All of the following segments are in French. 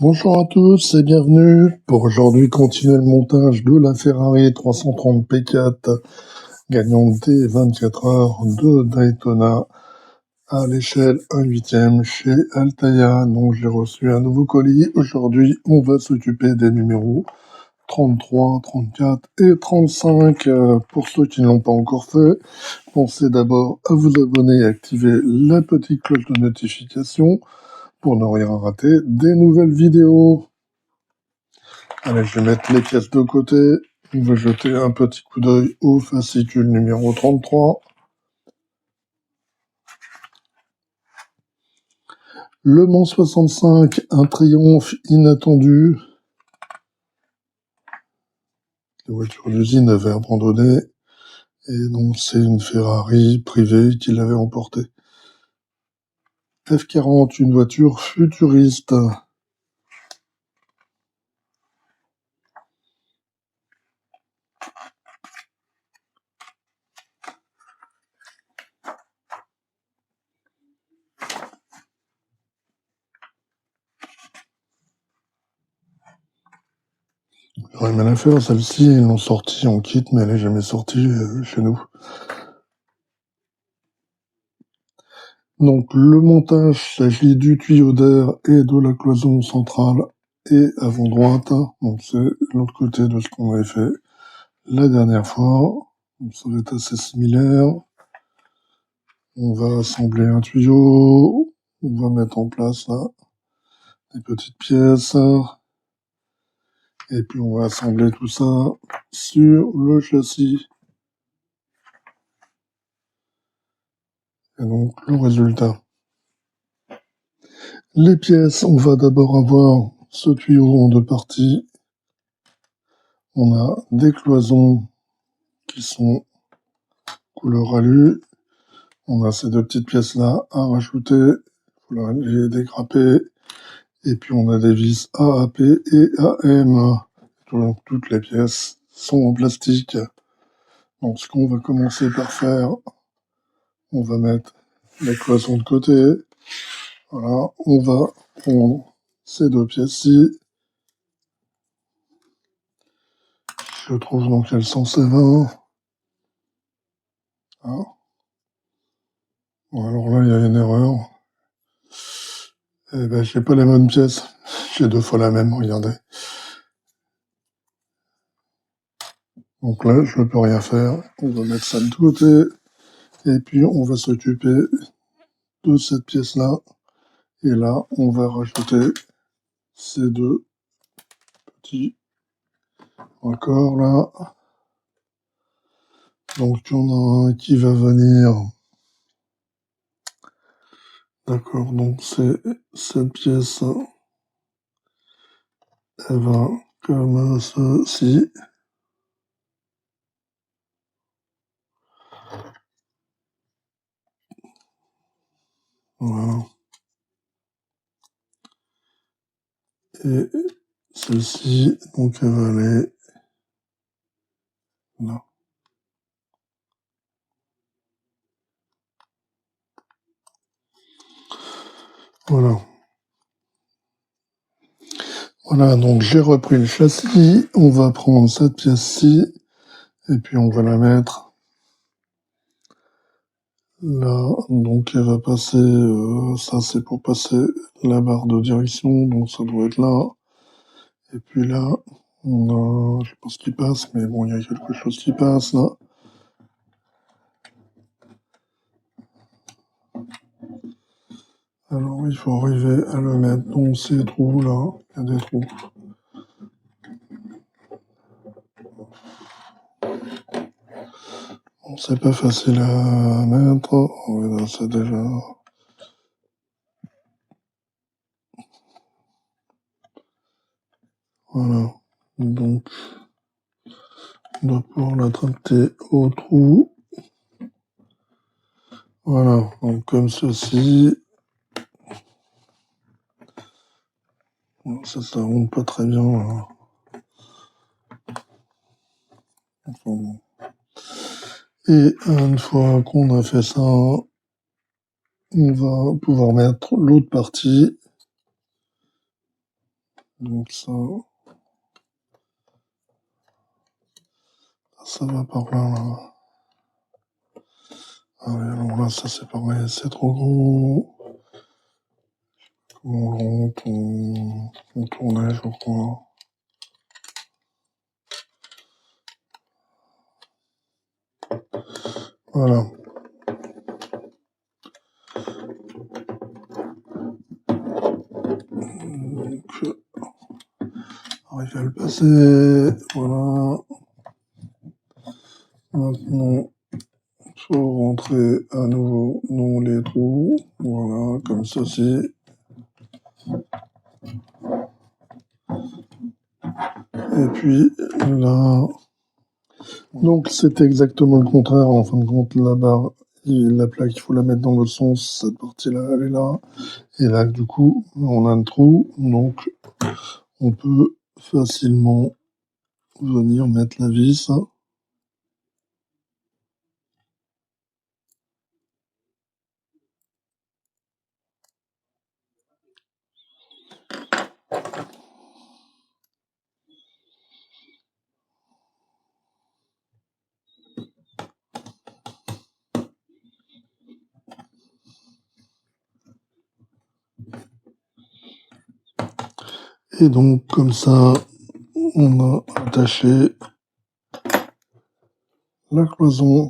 Bonjour à tous et bienvenue pour aujourd'hui continuer le montage de la Ferrari 330 P4 gagnante des 24 heures de Daytona à l'échelle 1/8 chez Altaïa. Donc j'ai reçu un nouveau colis. Aujourd'hui on va s'occuper des numéros 33, 34 et 35. Pour ceux qui ne l'ont pas encore fait, pensez d'abord à vous abonner et activer la petite cloche de notification pour ne rien rater des nouvelles vidéos. Allez, je vais mettre les pièces de côté. On va jeter un petit coup d'œil au fascicule numéro 33. Le Mans 65, un triomphe inattendu. La voiture d'usine avait abandonné. Et donc, c'est une Ferrari privée qui l'avait emporté. F40, une voiture futuriste. J'aurais mal à faire, celle-ci, ils l'ont sortie en kit, mais elle n'est jamais sortie chez nous. Donc le montage s'agit du tuyau d'air et de la cloison centrale et avant droite. Donc c'est l'autre côté de ce qu'on avait fait la dernière fois. Donc ça va être assez similaire. On va assembler un tuyau. On va mettre en place là des petites pièces. Et puis on va assembler tout ça sur le châssis. Et donc le résultat. Les pièces, on va d'abord avoir ce tuyau en deux parties. On a des cloisons qui sont couleur alu. On a ces deux petites pièces-là à rajouter. Il faut les dégrapper. Et puis on a des vis AAP et AM. Donc toutes les pièces sont en plastique. Donc ce qu'on va commencer par faire, on va mettre les cloisons de côté. Voilà, on va prendre ces deux pièces-ci. Je trouve dans quel sens elles vont. Ah. Bon, alors là, il y a une erreur. Eh ben, j'ai pas les bonnes pièces. J'ai deux fois la même, regardez. Donc là, je ne peux rien faire. On va mettre ça de côté. Et puis, on va s'occuper de cette pièce-là. Et là, on va rajouter ces deux petits raccords là. Donc, il y en a un qui va venir. D'accord, donc c'est cette pièce. Elle va comme ceci. Voilà. Et celle-ci, donc elle va aller là. Voilà. Voilà, donc j'ai repris le châssis. On va prendre cette pièce-ci. Et puis on va la mettre là. Donc elle va passer, ça c'est pour passer la barre de direction. Donc ça doit être là. Et puis là, on a, je sais pas ce qui passe, mais bon, il y a quelque chose qui passe là. Alors il faut arriver à le mettre dans ces trous là. Il y a des trous. Bon, c'est pas facile à mettre. Voilà, c'est déjà. Voilà. Donc, on doit pouvoir l'attraper au trou. Voilà. Donc, comme ceci. Bon, ça roule pas très bien. Là. Enfin, bon. Et une fois qu'on a fait ça, on va pouvoir mettre l'autre partie. Donc ça va par là. Ah oui, alors là, ça c'est pareil, c'est trop gros. Comment on tournait, je crois. Voilà. Donc, arrive à le passer. Voilà. Maintenant, faut rentrer à nouveau dans les trous. Voilà, comme ceci. Et puis là, donc c'est exactement le contraire. En fin de compte, la barre, la plaque, il faut la mettre dans le sens. Cette partie-là, elle est là. Et là, du coup, on a un trou. Donc, on peut facilement venir mettre la vis. Et donc, comme ça, on a attaché la cloison.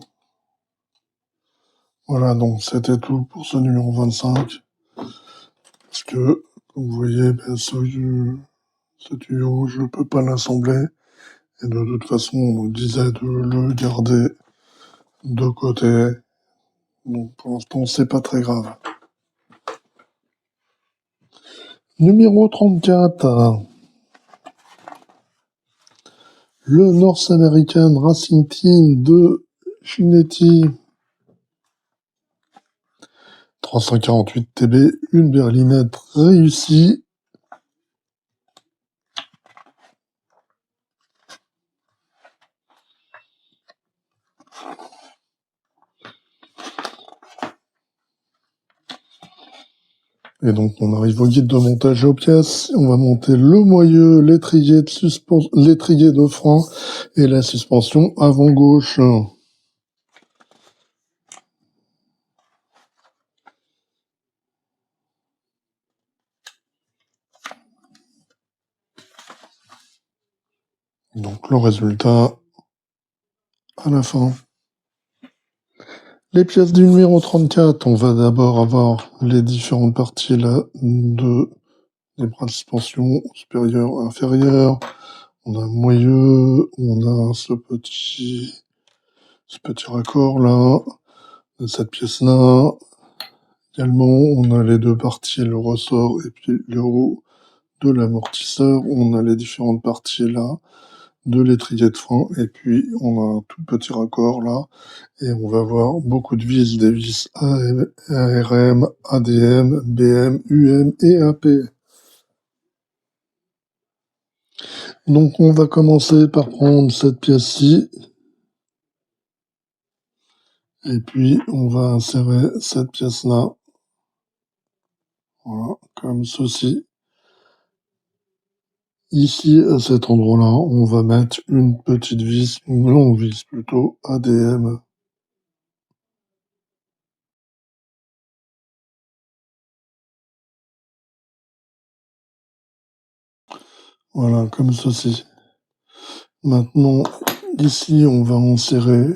Voilà, donc c'était tout pour ce numéro 25. Parce que, comme vous voyez, ben, ce tuyau, je peux pas l'assembler. Et de toute façon, on me disait de le garder de côté. Donc pour l'instant, c'est pas très grave. Numéro 34. Le North American Racing Team de Chinetti. 348 TB, une berlinette réussie. Et donc, on arrive au guide de montage aux pièces. On va monter le moyeu, l'étrier de frein et la suspension avant gauche. Donc, le résultat à la fin. Les pièces du numéro 34, on va d'abord avoir les différentes parties là des bras de suspension supérieur, inférieur. On a un moyeu, on a ce petit raccord là, cette pièce là. Également, on a les deux parties, le ressort et puis le haut de l'amortisseur. On a les différentes parties là de l'étrier de frein et puis on a un tout petit raccord là et on va avoir beaucoup de vis, des vis ARM, ADM, BM, UM et AP. Donc on va commencer par prendre cette pièce-ci et puis on va insérer cette pièce-là. Voilà, comme ceci. Ici, à cet endroit-là, on va mettre une petite vis, une longue vis plutôt, ADM. Voilà, comme ceci. Maintenant, ici, on va insérer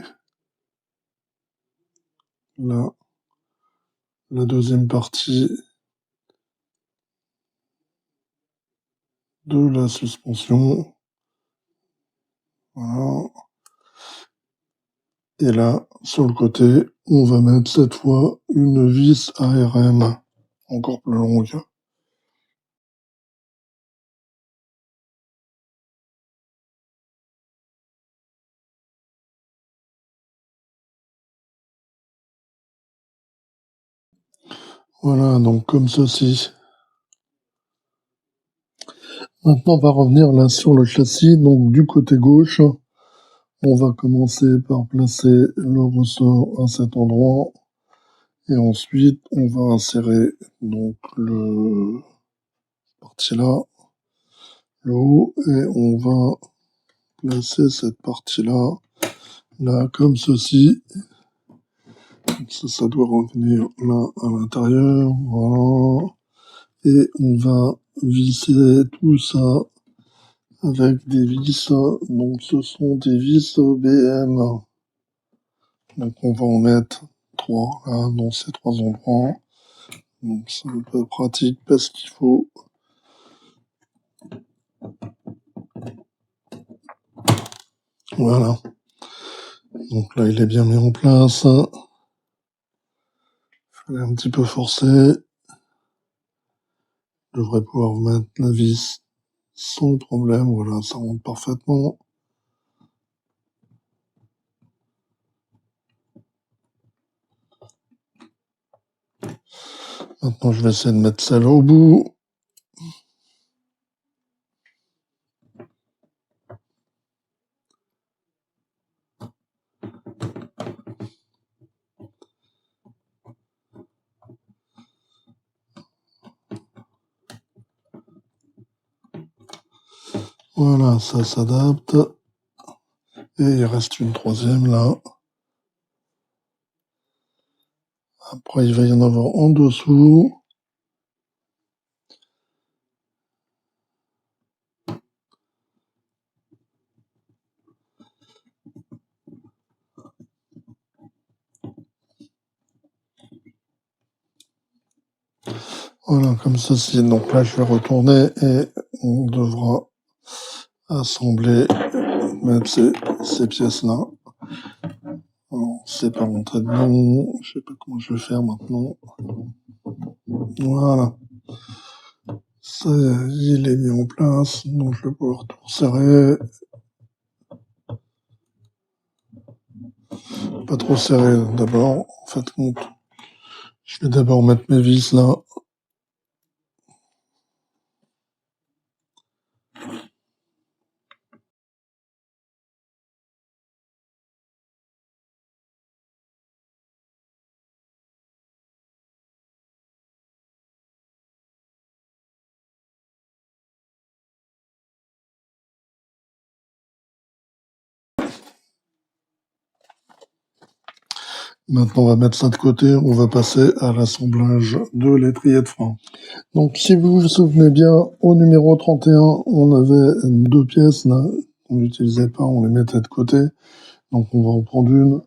la deuxième partie de la suspension. Voilà. Et là, sur le côté, on va mettre cette fois une vis ARM, encore plus longue. Voilà, donc comme ceci. Maintenant, on va revenir là sur le châssis, donc du côté gauche. On va commencer par placer le ressort à cet endroit et ensuite on va insérer donc le partie là le haut et on va placer cette partie-là, là, comme ceci. Ça doit revenir là à l'intérieur, voilà. Et on va visser tout ça avec des vis, donc ce sont des vis BM. Donc on va en mettre 3 là dans ces 3 endroits. Donc c'est un peu pratique parce qu'il faut. Voilà. Donc là il est bien mis en place. Fallait un petit peu forcer. Je devrais pouvoir mettre la vis sans problème. Voilà, ça rentre parfaitement. Maintenant je vais essayer de mettre celle au bout. Voilà, ça s'adapte. Et il reste une troisième là. Après, il va y en avoir en dessous. Voilà, comme ceci. Donc là, je vais retourner et on devra assembler, mettre ces pièces-là. Alors, c'est pas rentré dedans. Je sais pas comment je vais faire maintenant. Voilà. Ça, il est mis en place. Donc, je vais pouvoir tout resserrer. Pas trop serré d'abord. En fait, je vais d'abord mettre mes vis là. Maintenant, on va mettre ça de côté. On va passer à l'assemblage de l'étrier de frein. Donc, si vous vous souvenez bien, au numéro 31, on avait 2 pièces là qu'on n'utilisait pas, on les mettait de côté. Donc, on va en prendre une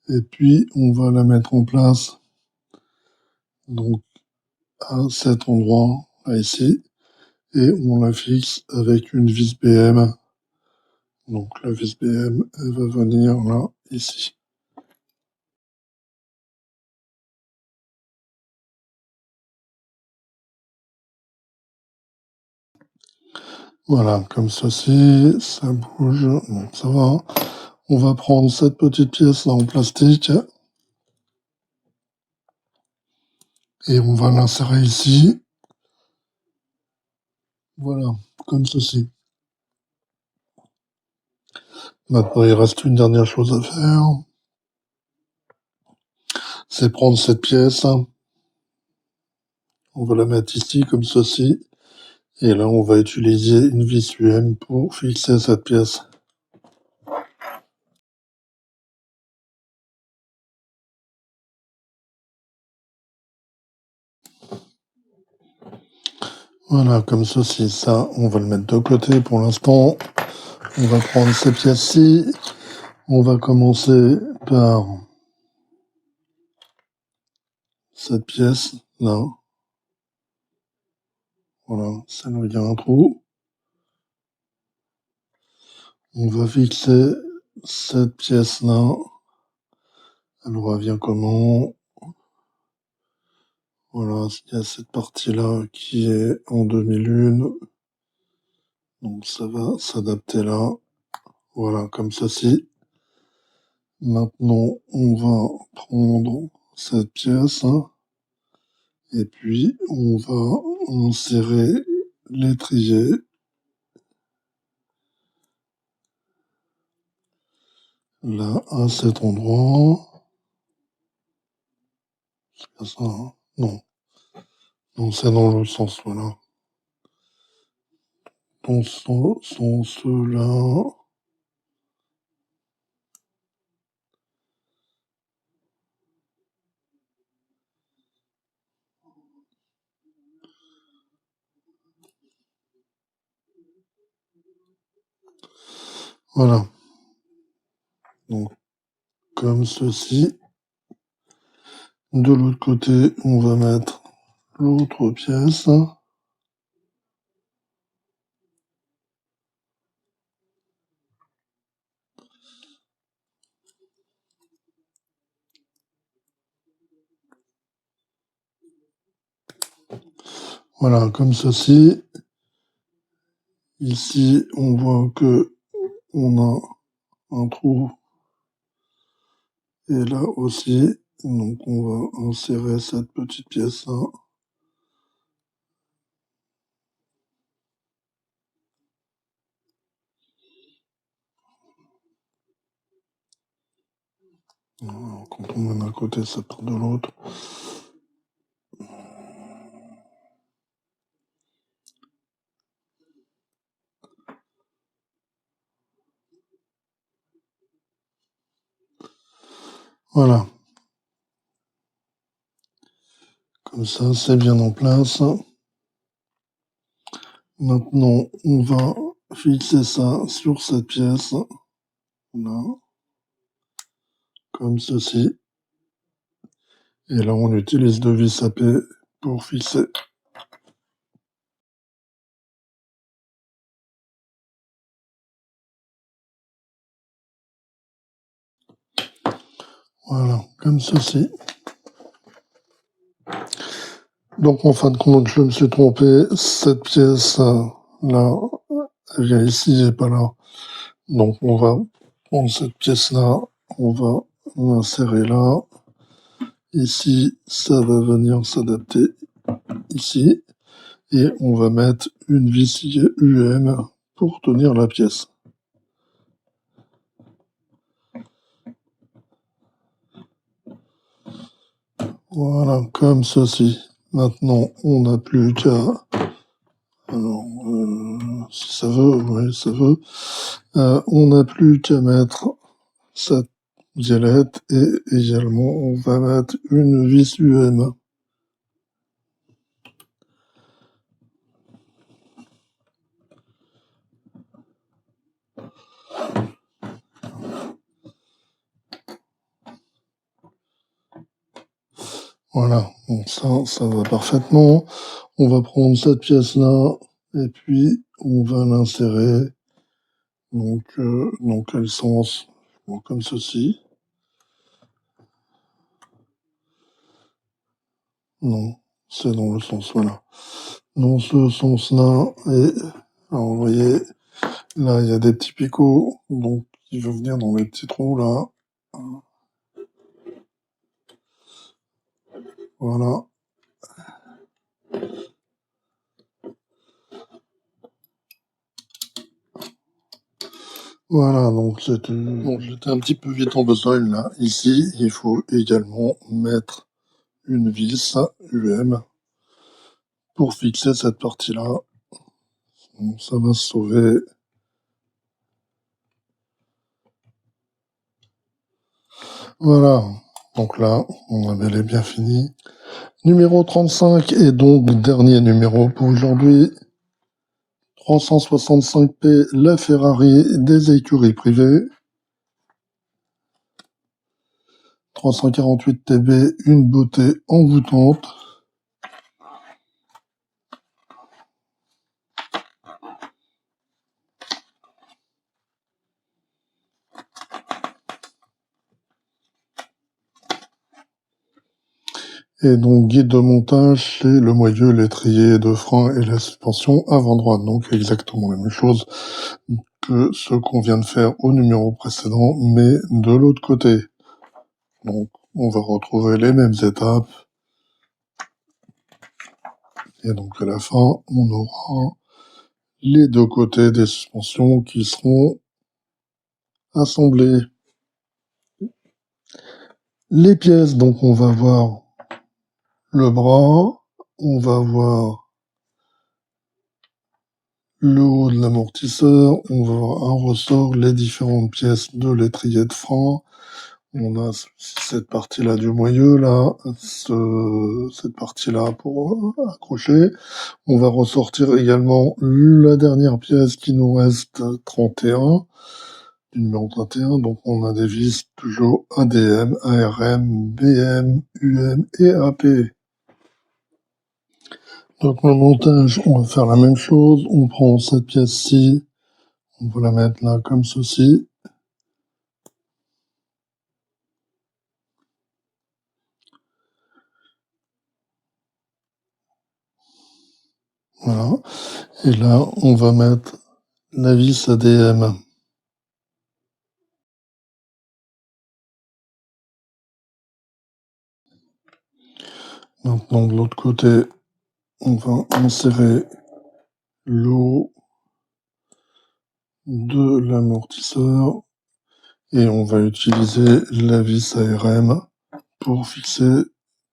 et puis on va la mettre en place. Donc, à cet endroit, là ici, et on la fixe avec une vis BM. Donc, la vis BM, elle va venir là, ici. Voilà, comme ceci, ça bouge, donc ça va. On va prendre cette petite pièce là en plastique et on va l'insérer ici. Voilà, comme ceci. Maintenant, il reste une dernière chose à faire. C'est prendre cette pièce. On va la mettre ici, comme ceci. Et là, on va utiliser une vis UM pour fixer cette pièce. Voilà, comme ceci. Ça, on va le mettre de côté pour l'instant. On va prendre ces pièces-ci. On va commencer par cette pièce, là. Voilà, celle où il y a un trou. On va fixer cette pièce-là. Elle revient comment? Voilà, il y a cette partie-là qui est en demi-lune. Donc ça va s'adapter là. Voilà, comme ceci. Maintenant, on va prendre cette pièce et puis on va insérer l'étrier là à cet endroit. C'est pas ça, hein? Non. Non, c'est dans l'autre sens, voilà. dans ce sens-là. Voilà. Donc, comme ceci. De l'autre côté, on va mettre l'autre pièce. Voilà, comme ceci. Ici, on voit que on a un trou. Et là aussi, donc on va insérer cette petite pièce-là. Voilà, quand on met d'un côté, ça part de l'autre. Voilà. Comme ça, c'est bien en place. Maintenant, on va fixer ça sur cette pièce. Là. Comme ceci. Et là, on utilise deux vis à paix pour fixer. Voilà, comme ceci. Donc, en fin de compte, je me suis trompé. Cette pièce-là, elle vient ici et pas là. Donc, on va prendre cette pièce-là, on va l'insérer là. Ici, ça va venir s'adapter ici. Et on va mettre une vis UM pour tenir la pièce. Voilà, comme ceci. Maintenant, on n'a plus qu'à... Alors, si ça veut, oui, ça veut. On n'a plus qu'à mettre cette violette et également, on va mettre une vis UM. Voilà, donc ça va parfaitement. On va prendre cette pièce-là et puis on va l'insérer donc dans quel sens? Bon, comme ceci. Non, c'est dans le sens, voilà. Dans ce sens-là, et alors vous voyez, là il y a des petits picots, donc qui vont venir dans les petits trous là. Voilà. Voilà, donc j'étais un petit peu vite en besogne là. Ici, il faut également mettre une vis UM pour fixer cette partie-là. Bon, ça va se sauver. Voilà, donc là, on a bel et bien fini. Numéro 35 et donc dernier numéro pour aujourd'hui. 365P, la Ferrari des écuries privées. 348 TB, une beauté envoûtante. Et donc, guide de montage, c'est le moyeu, l'étrier de frein et la suspension avant droite. Donc, exactement la même chose que ce qu'on vient de faire au numéro précédent, mais de l'autre côté. Donc, on va retrouver les mêmes étapes. Et donc, à la fin, on aura les deux côtés des suspensions qui seront assemblés. Les pièces, donc, on va voir le bras, on va voir le haut de l'amortisseur, on va voir un ressort, les différentes pièces de l'étrier de frein. On a cette partie-là du moyeu, là, cette partie-là pour accrocher. On va ressortir également la dernière pièce qui nous reste, 31, du numéro 31. Donc on a des vis toujours ADM, ARM, BM, UM et AP. Donc le montage, on va faire la même chose. On prend cette pièce-ci, on va la mettre là comme ceci. Voilà. Et là, on va mettre la vis ADM. Maintenant, de l'autre côté, on va insérer le haut de l'amortisseur et on va utiliser la vis ARM pour fixer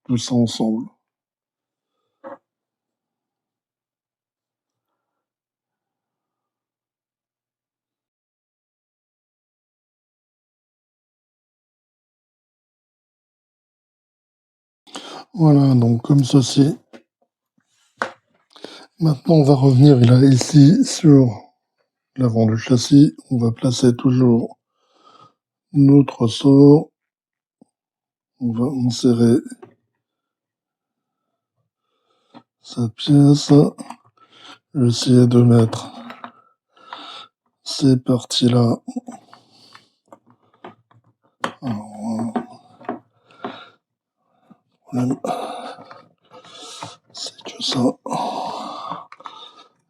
tout ça ensemble. Voilà, donc comme ceci. Maintenant, on va revenir là, ici sur l'avant du châssis. On va placer toujours notre ressort. On va insérer cette pièce. Je vais essayer de mettre ces parties-là. Alors, le problème, c'est que ça,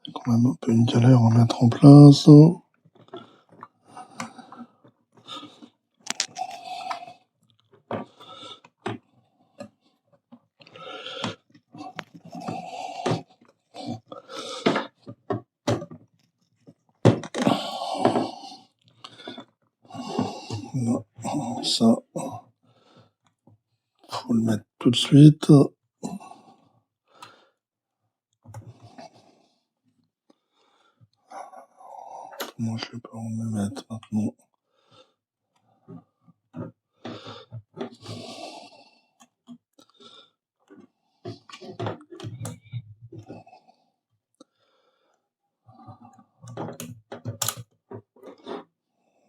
c'est quand même un peu une galère à mettre en place. Non, ça, faut le mettre tout de suite. Moi, je sais pas où me mettre maintenant.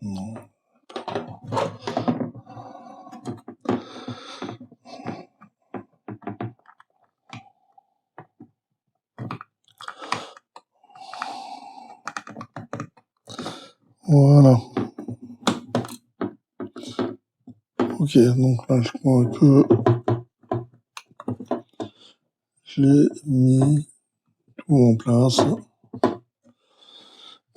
Non. Voilà. Ok, donc là, je crois que j'ai mis tout en place.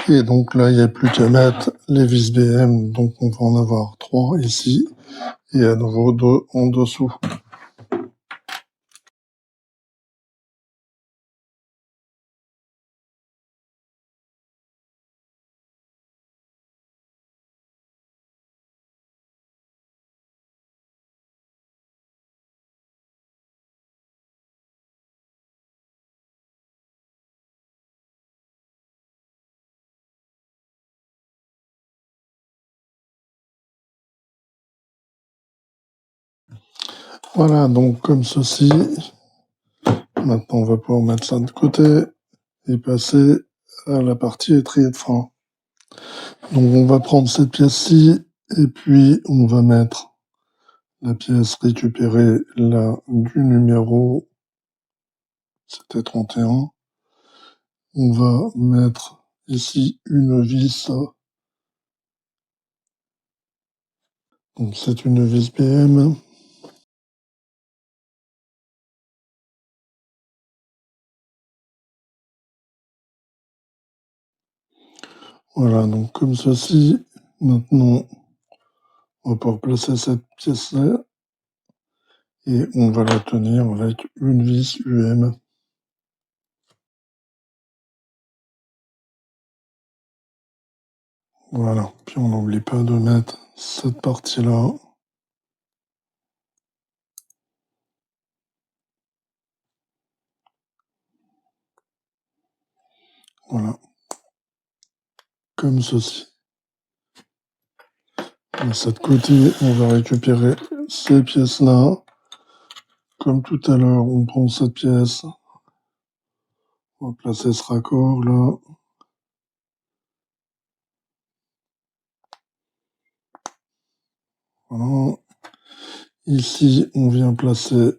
Et donc là, il n'y a plus qu'à mettre les vis BM. Donc on va en avoir 3 ici et à nouveau 2 en dessous. Voilà, donc comme ceci. Maintenant, on va pouvoir mettre ça de côté et passer à la partie étrier de frein. Donc on va prendre cette pièce-ci et puis on va mettre la pièce récupérée là du numéro, c'était 31. On va mettre ici une vis. Donc c'est une vis BM. Voilà, donc comme ceci. Maintenant, on va pouvoir placer cette pièce-là et on va la tenir avec une vis UM. Voilà, puis on n'oublie pas de mettre cette partie-là. Voilà, comme ceci. De cette côté, on va récupérer ces pièces-là. Comme tout à l'heure, on prend cette pièce. On va placer ce raccord là. Voilà. Ici, on vient placer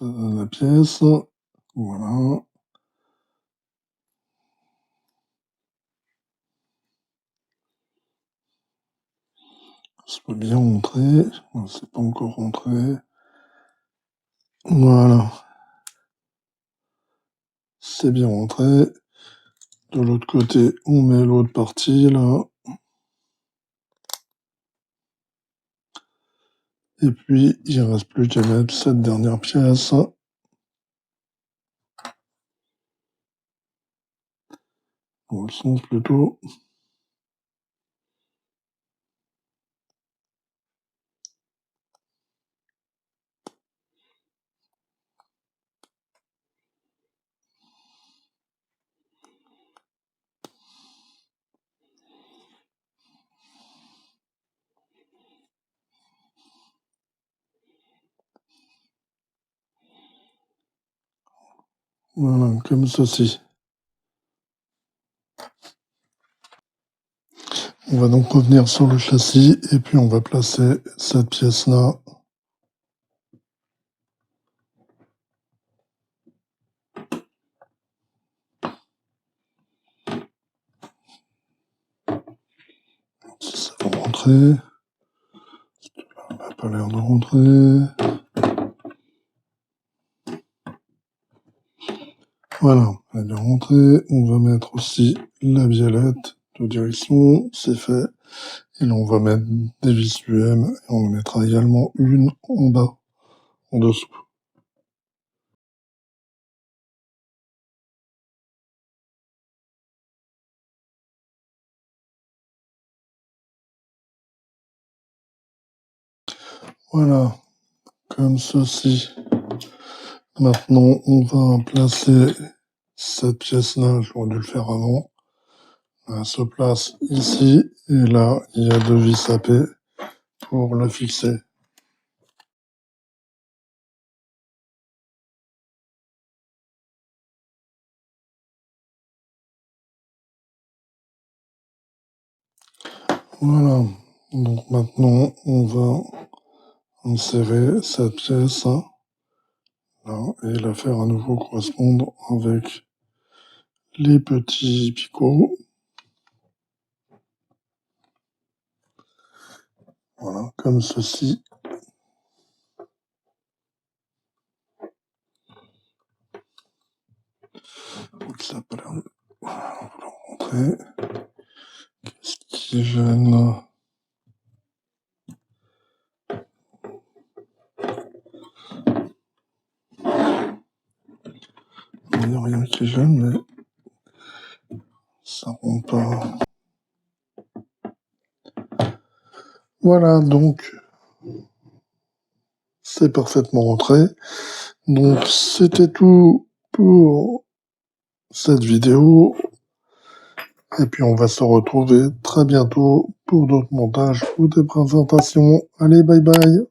la pièce. Voilà. Ça peut bien rentrer. C'est pas encore rentré. Voilà. C'est bien rentré. De l'autre côté, on met l'autre partie là. Et puis, il reste plus qu'à mettre cette dernière pièce. Dans le sens plutôt. Voilà, comme ceci. On va donc revenir sur le châssis et puis on va placer cette pièce-là. Si ça va rentrer. Ça n'a pas l'air de rentrer. Voilà, elle est bien rentrée. On va mettre aussi la biellette de direction, c'est fait. Et là, on va mettre des vis UM et on en mettra également une en bas, en dessous. Voilà, comme ceci. Maintenant, on va placer cette pièce-là, j'aurais dû le faire avant. Elle se place ici, et là, il y a deux vis à paix pour la fixer. Voilà, donc maintenant, on va insérer cette pièce là, et la faire à nouveau correspondre avec les petits picots. Voilà, comme ceci. Donc ça n'a pas l'air de... Voilà, on va le rentrer. Qu'est-ce qui gêne? Il n'y a rien qui gêne, mais ça rentre pas. Voilà, donc c'est parfaitement rentré. Donc c'était tout pour cette vidéo. Et puis on va se retrouver très bientôt pour d'autres montages ou des présentations. Allez, bye bye!